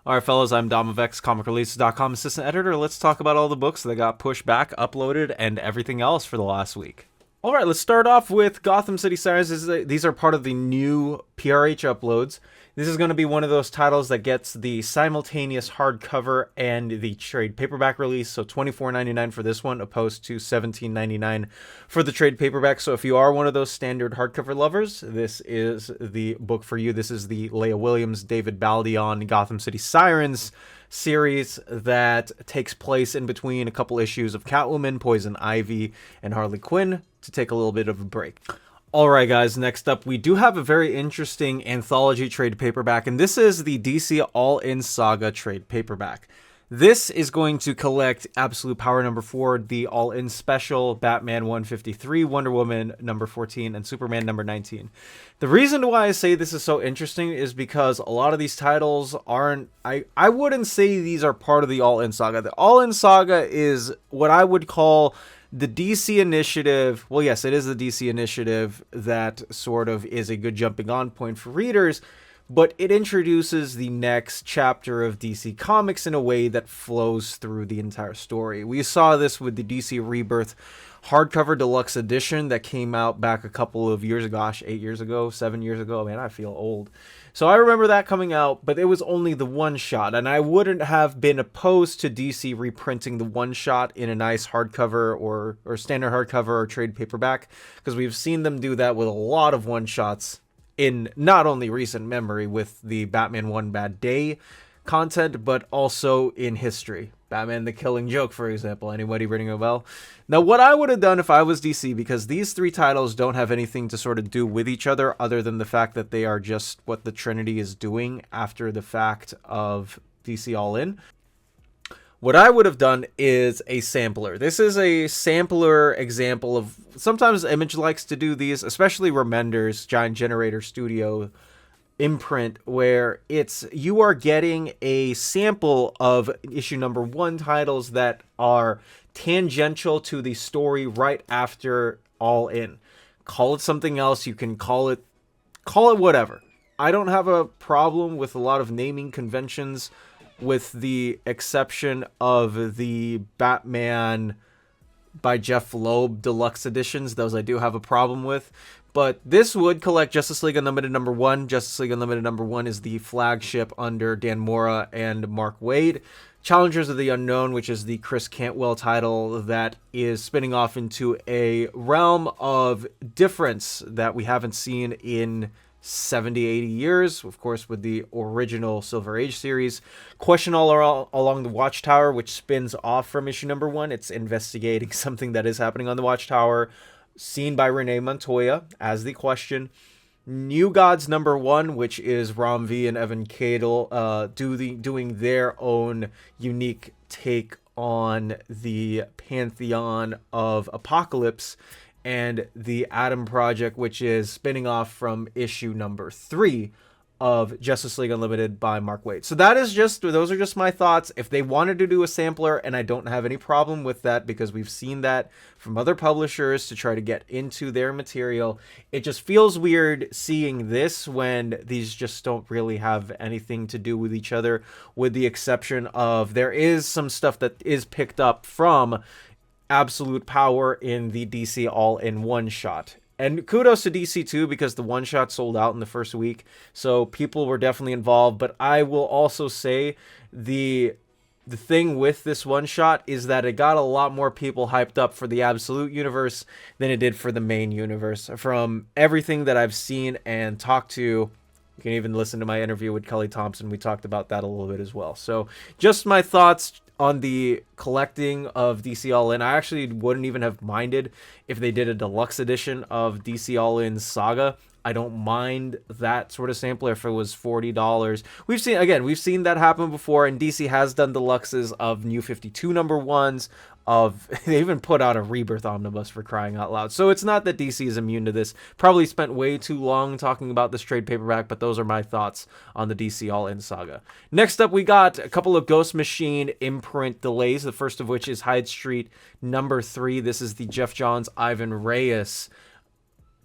All right, fellas, I'm Dom of XComicReleases.com assistant editor. Let's talk about all the books that got pushed back, uploaded, and everything else for the last week. All right, let's start off with Gotham City Sirens. These are part of the new PRH uploads. This is going to be one of those titles that gets the simultaneous hardcover and the trade paperback release. So $24.99 for this one, opposed to $17.99 for the trade paperback. So if you are one of those standard hardcover lovers, this is the book for you. This is the Leah Williams, David Baldion, Gotham City Sirens series that takes place in between a couple issues of Catwoman, Poison Ivy, and Harley Quinn to take a little bit of a break. Alright guys, next up we do have a very interesting anthology trade paperback, and this is the DC All-In Saga trade paperback. This is going to collect Absolute Power number 4, the All-In Special, Batman 153, Wonder Woman number 14, and Superman number 19. The reason why I say this is so interesting is because a lot of these titles aren't... I wouldn't say these are part of the All-In Saga. The All-In Saga is what I would call the DC initiative. Well, yes, it is the DC initiative that sort of is a good jumping on point for readers, but it introduces the next chapter of DC Comics in a way that flows through the entire story. We saw this with the DC Rebirth hardcover deluxe edition that came out back a couple of years ago, gosh, 8 years ago, 7 years ago. Man, I feel old. So I remember that coming out, but it was only the one shot, and I wouldn't have been opposed to DC reprinting the one shot in a nice hardcover or standard hardcover or trade paperback, because we've seen them do that with a lot of one shots in not only recent memory with the Batman One Bad Day content, but also in history. Batman the Killing Joke, for example. Anybody ringing a bell? Now, what I would have done if I was DC, because these three titles don't have anything to sort of do with each other other than the fact that they are just what the Trinity is doing after the fact of DC All-In. What I would have done is a sampler. This is a sampler example of... Sometimes Image likes to do these, especially Remender's Giant Generator Studio imprint, where you are getting a sample of issue number 1 titles that are tangential to the story right after All In. Call it something else. You can call it whatever. I don't have a problem with a lot of naming conventions, with the exception of the Batman by Jeff Loeb deluxe editions. Those I do have a problem with. But this would collect Justice League Unlimited number 1. Justice League Unlimited number 1 is the flagship under Dan Mora and Mark Waid. Challengers of the Unknown, which is the Chris Cantwell title that is spinning off into a realm of difference that we haven't seen in 70, 80 years, of course, with the original Silver Age series. Question All Along the Watchtower, which spins off from issue number 1. It's investigating something that is happening on the Watchtower, seen by Renee Montoya as the Question. New Gods number 1, which is Ram V and Evan Cadle doing their own unique take on the pantheon of Apocalypse, and the Atom Project, which is spinning off from issue number 3 of Justice League Unlimited by Mark Waid. So those are just my thoughts. If they wanted to do a sampler, and I don't have any problem with that because we've seen that from other publishers to try to get into their material, it just feels weird seeing this when these just don't really have anything to do with each other, with the exception of there is some stuff that is picked up from Absolute Power in the DC All-In One Shot. And kudos to DC too, because the one shot sold out in the first week, so people were definitely involved. But I will also say the thing with this one shot is that it got a lot more people hyped up for the Absolute universe than it did for the main universe. From everything that I've seen and talked to, you can even listen to my interview with Kelly Thompson. We talked about that a little bit as well. So just my thoughts on the collecting of DC All-In. I actually wouldn't even have minded if they did a deluxe edition of DC All-In Saga. I don't mind that sort of sampler if it was $40. We've seen that happen before, and DC has done deluxes of New 52 number 1s. They even put out a Rebirth Omnibus, for crying out loud. So it's not that DC is immune to this. Probably spent way too long talking about this trade paperback, but those are my thoughts on the DC All-In Saga. Next up, we got a couple of Ghost Machine imprint delays, the first of which is Hyde Street number 3. This is the Jeff Johns, Ivan Reyes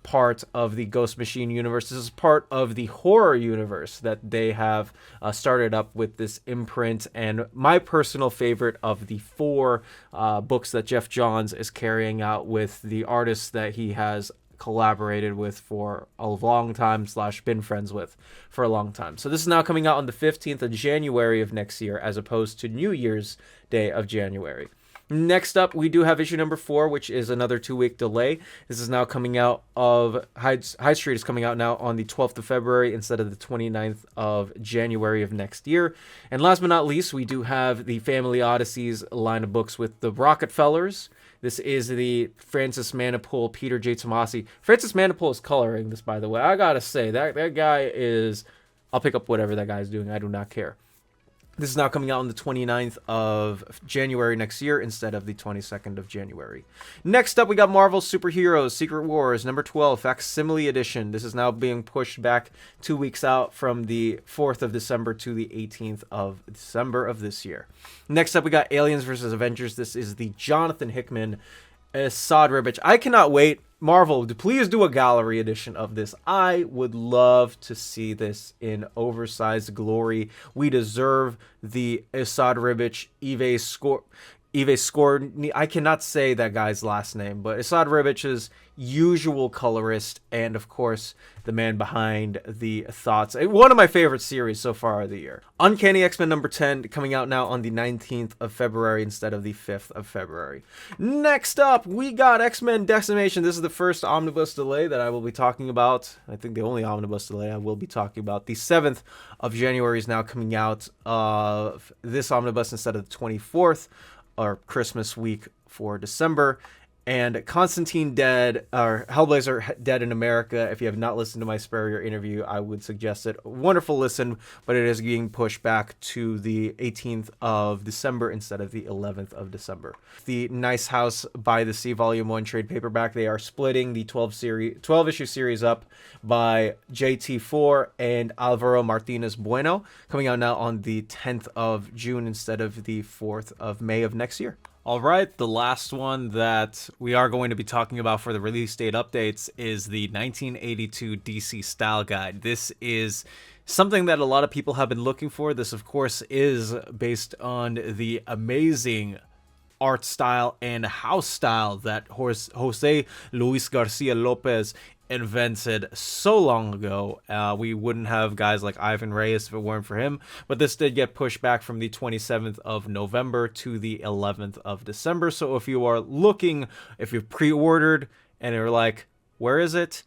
part of the Ghost Machine universe. This is part of the horror universe that they have started up with this imprint, and my personal favorite of the 4 books that Jeff Johns is carrying out with the artists that he has collaborated with for a long time / been friends with for a long time. So this is now coming out on the 15th of January of next year, as opposed to New Year's Day of January. Next up, we do have issue number 4, which is another 2-week delay. This is now coming out of High Street is coming out now on the 12th of February instead of the 29th of January of next year. And last but not least, we do have the Family Odysseys line of books with the Rockefellers. This is the Francis Manapul, Peter J. Tomasi. Francis Manapul is coloring this, by the way. I gotta say, that guy is... I'll pick up whatever that guy's doing. I do not care. This is now coming out on the 29th of January next year instead of the 22nd of January. Next up, we got Marvel Superheroes Secret Wars number 12, Facsimile Edition. This is now being pushed back 2 weeks out from the 4th of December to the 18th of December of this year. Next up, we got Aliens vs. Avengers. This is the Jonathan Hickman Esad Ribic. I cannot wait. Marvel, please do a gallery edition of this. I would love to see this in oversized glory. We deserve the Esad Ribic, Eve Skor. I cannot say that guy's last name, but Esad Ribic's usual colorist, and of course the man behind the thoughts. One of my favorite series so far of the year. Uncanny X-Men number 10 coming out now on the 19th of February instead of the 5th of February. Next up, we got X-Men Decimation. This is the first omnibus delay that I will be talking about. I think the only omnibus delay I will be talking about. The 7th of January is now coming out of this omnibus instead of the 24th, or Christmas week for December. And Constantine Dead, or Hellblazer Dead in America. If you have not listened to my Spurrier interview, I would suggest it. Wonderful listen, but it is being pushed back to the 18th of December instead of the 11th of December. The Nice House by the Sea Volume 1 trade paperback, they are splitting the 12-issue series up by JT4 and Alvaro Martinez Bueno, coming out now on the 10th of June instead of the 4th of May of next year. All right, the last one that we are going to be talking about for the release date updates is the 1982 DC Style Guide. This is something that a lot of people have been looking for. This, of course, is based on the amazing art style and house style that Jose Luis Garcia Lopez invented so long ago. We wouldn't have guys like Ivan Reyes if it weren't for him, but this did get pushed back from the 27th of November to the 11th of December. So if you are looking, if you've pre-ordered and you're like, where is it?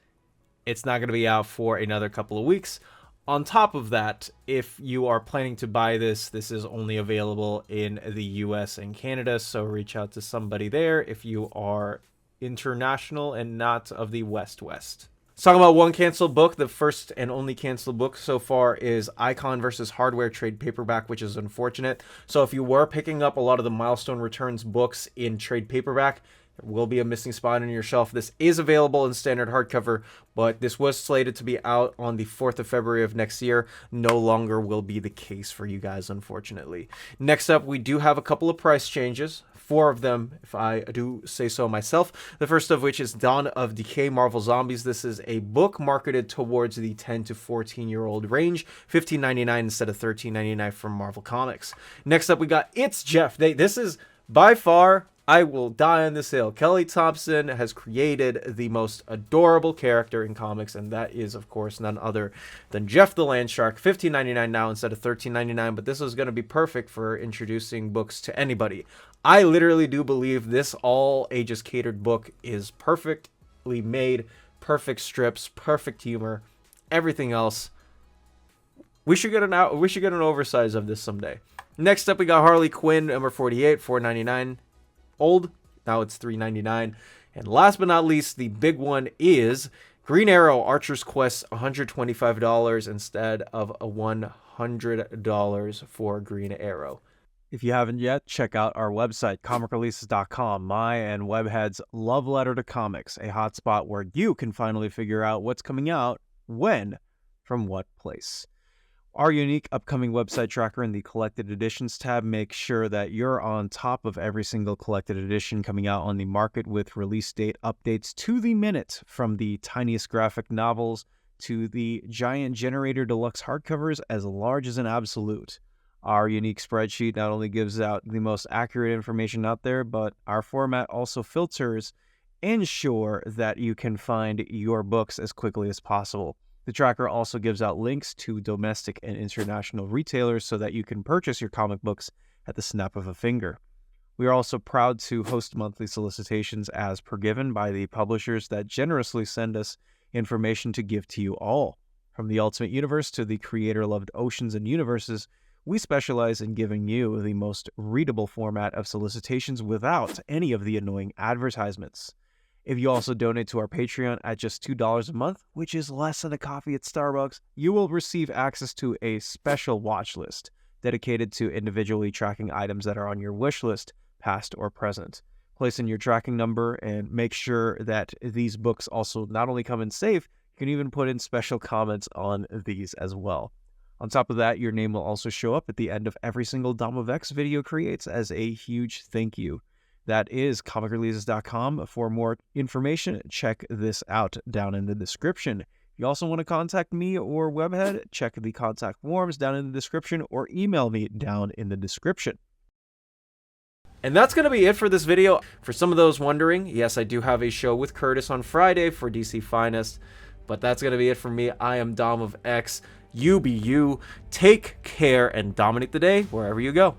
It's not going to be out for another couple of weeks. On top of that, if you are planning to buy this, this is only available in the US and Canada, so reach out to somebody there if you are international and not of the West. Let's talk about one canceled book. The first and only canceled book so far is Icon versus Hardware trade paperback, which is unfortunate. So if you were picking up a lot of the Milestone Returns books in trade paperback, there will be a missing spot on your shelf. This is available in standard hardcover, but this was slated to be out on the 4th of February of next year. No longer will be the case for you guys, unfortunately. Next up, we do have a couple of price changes. 4 of them, if I do say so myself. The first of which is Dawn of Decay Marvel Zombies. This is a book marketed towards the 10 to 14-year-old range. $15.99 instead of $13.99 from Marvel Comics. Next up, we got It's Jeff. This is by far... I will die on this hill. Kelly Thompson has created the most adorable character in comics, and that is, of course, none other than Jeff the Land Shark. $15.99 now instead of $13.99, but this is going to be perfect for introducing books to anybody. I literally do believe this all ages catered book is perfectly made, perfect strips, perfect humor, everything else. We should get an oversize of this someday. Next up, we got Harley Quinn number 48, $4.99. Old, now it's $3.99. And last but not least, the big one is Green Arrow Archer's Quest, $125 instead of a $100 for Green Arrow. If you haven't yet, check out our website, comicreleases.com. My and Webhead's love letter to comics, a hotspot where you can finally figure out what's coming out, when, from what place. Our unique upcoming website tracker in the Collected Editions tab makes sure that you're on top of every single collected edition coming out on the market, with release date updates to the minute, from the tiniest graphic novels to the giant Generator Deluxe hardcovers as large as an absolute. Our unique spreadsheet not only gives out the most accurate information out there, but our format also filters ensure that you can find your books as quickly as possible. The tracker also gives out links to domestic and international retailers so that you can purchase your comic books at the snap of a finger. We are also proud to host monthly solicitations as per given by the publishers that generously send us information to give to you all. From the Ultimate Universe to the creator-loved Oceans and Universes, we specialize in giving you the most readable format of solicitations without any of the annoying advertisements. If you also donate to our Patreon at just $2 a month, which is less than a coffee at Starbucks, you will receive access to a special watch list dedicated to individually tracking items that are on your wish list, past or present. Place in your tracking number and make sure that these books also not only come in safe, you can even put in special comments on these as well. On top of that, your name will also show up at the end of every single Dom of X video creates as a huge thank you. That is comicreleases.com. For more information, check this out down in the description. If you also want to contact me or Webhead, check the contact forms down in the description, or email me down in the description. And that's going to be it for this video. For some of those wondering, yes, I do have a show with Curtis on Friday for DC Finest, but that's going to be it for me. I am Dom of X. You be you. Take care and dominate the day wherever you go.